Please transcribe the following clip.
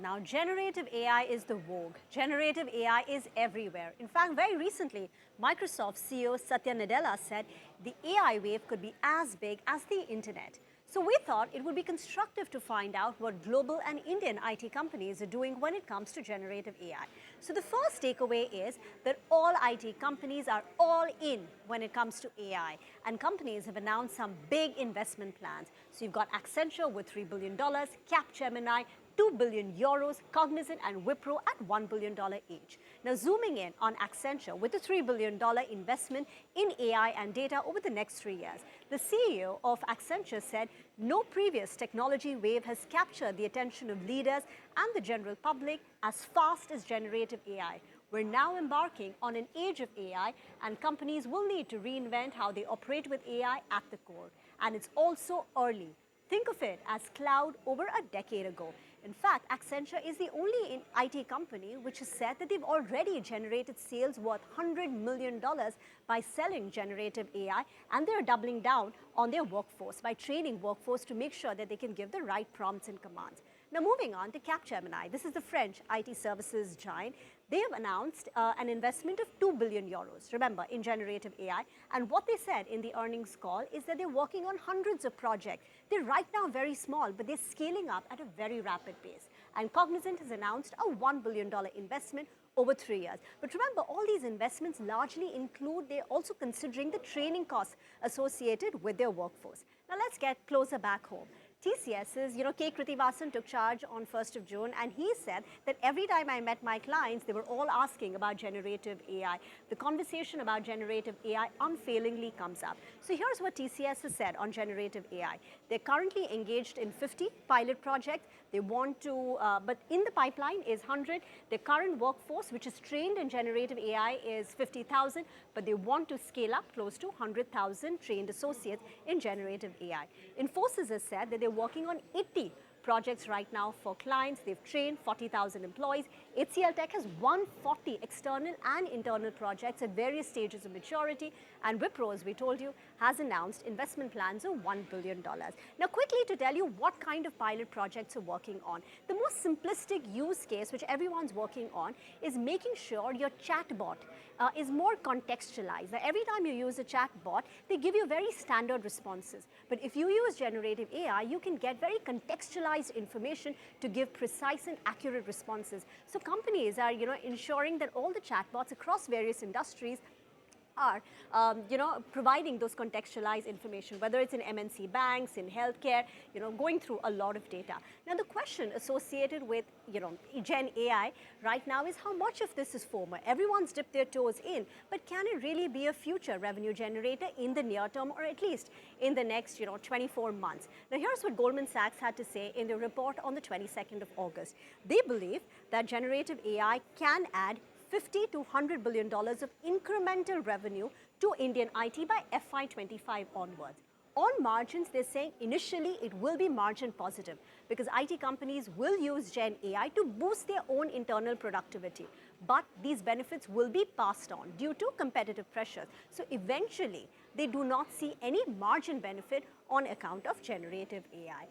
Now, generative AI is the vogue. Generative AI is everywhere. In fact, very recently, Microsoft CEO Satya Nadella said the AI wave could be as big as the internet. So we thought it would be constructive to find out what global and Indian IT companies are doing when it comes to generative AI. So the first takeaway is that all IT companies are all in when it comes to AI, and companies have announced some big investment plans. So you've got Accenture with $3 billion, Capgemini, 2 billion euros, Cognizant and Wipro at $1 billion each. Now zooming in on Accenture with a $3 billion investment in AI and data over the next 3 years. The CEO of Accenture said no previous technology wave has captured the attention of leaders and the general public as fast as generative AI. We're now embarking on an age of AI, and companies will need to reinvent how they operate with AI at the core. And it's also early. Think of it as cloud over a decade ago. In fact, Accenture is the only IT company which has said that they've already generated sales worth $100 million by selling generative AI, and they're doubling down on their workforce by training workforce to make sure that they can give the right prompts and commands. Now moving on to Capgemini, this is the French IT services giant. They have announced an investment of 2 billion euros, remember, in generative AI. And what they said in the earnings call is that they're working on hundreds of projects. They're right now very small, but they're scaling up at a very rapid pace. And Cognizant has announced a $1 billion investment over 3 years. But remember, all these investments largely include, they're also considering the training costs associated with their workforce. Now let's get closer back home. TCS's, K. Krithivasan took charge on 1st of June, and he said that every time I met my clients, they were all asking about generative AI. The conversation about generative AI unfailingly comes up. So here's what TCS has said on generative AI. They're currently engaged in 50 pilot projects. They want to, but in the pipeline is 100. Their current workforce, which is trained in generative AI, is 50,000, but they want to scale up close to 100,000 trained associates in generative AI. Infosys has said that they're working on 80 projects right now for clients. They've trained 40,000 employees. HCL Tech has 140 external and internal projects at various stages of maturity. And Wipro, as we told you, has announced investment plans of $1 billion. Now, quickly to tell you what kind of pilot projects are working on. The most simplistic use case, which everyone's working on, is making sure your chatbot is more contextualized. Now, every time you use a chatbot, they give you very standard responses. But if you use generative AI, you can get very contextualized information to give precise and accurate responses. So companies are, ensuring that all the chatbots across various industries are, providing those contextualized information, whether it's in MNC banks, in healthcare, going through a lot of data. Now, the question associated with, Gen AI right now is how much of this is former? Everyone's dipped their toes in, but can it really be a future revenue generator in the near term, or at least in the next, 24 months? Now, here's what Goldman Sachs had to say in their report on the 22nd of August. They believe that generative AI can add $50 to $100 billion of incremental revenue to Indian IT by FY25 onwards. On margins, they're saying initially it will be margin positive because IT companies will use Gen AI to boost their own internal productivity. But these benefits will be passed on due to competitive pressures. So eventually, they do not see any margin benefit on account of generative AI.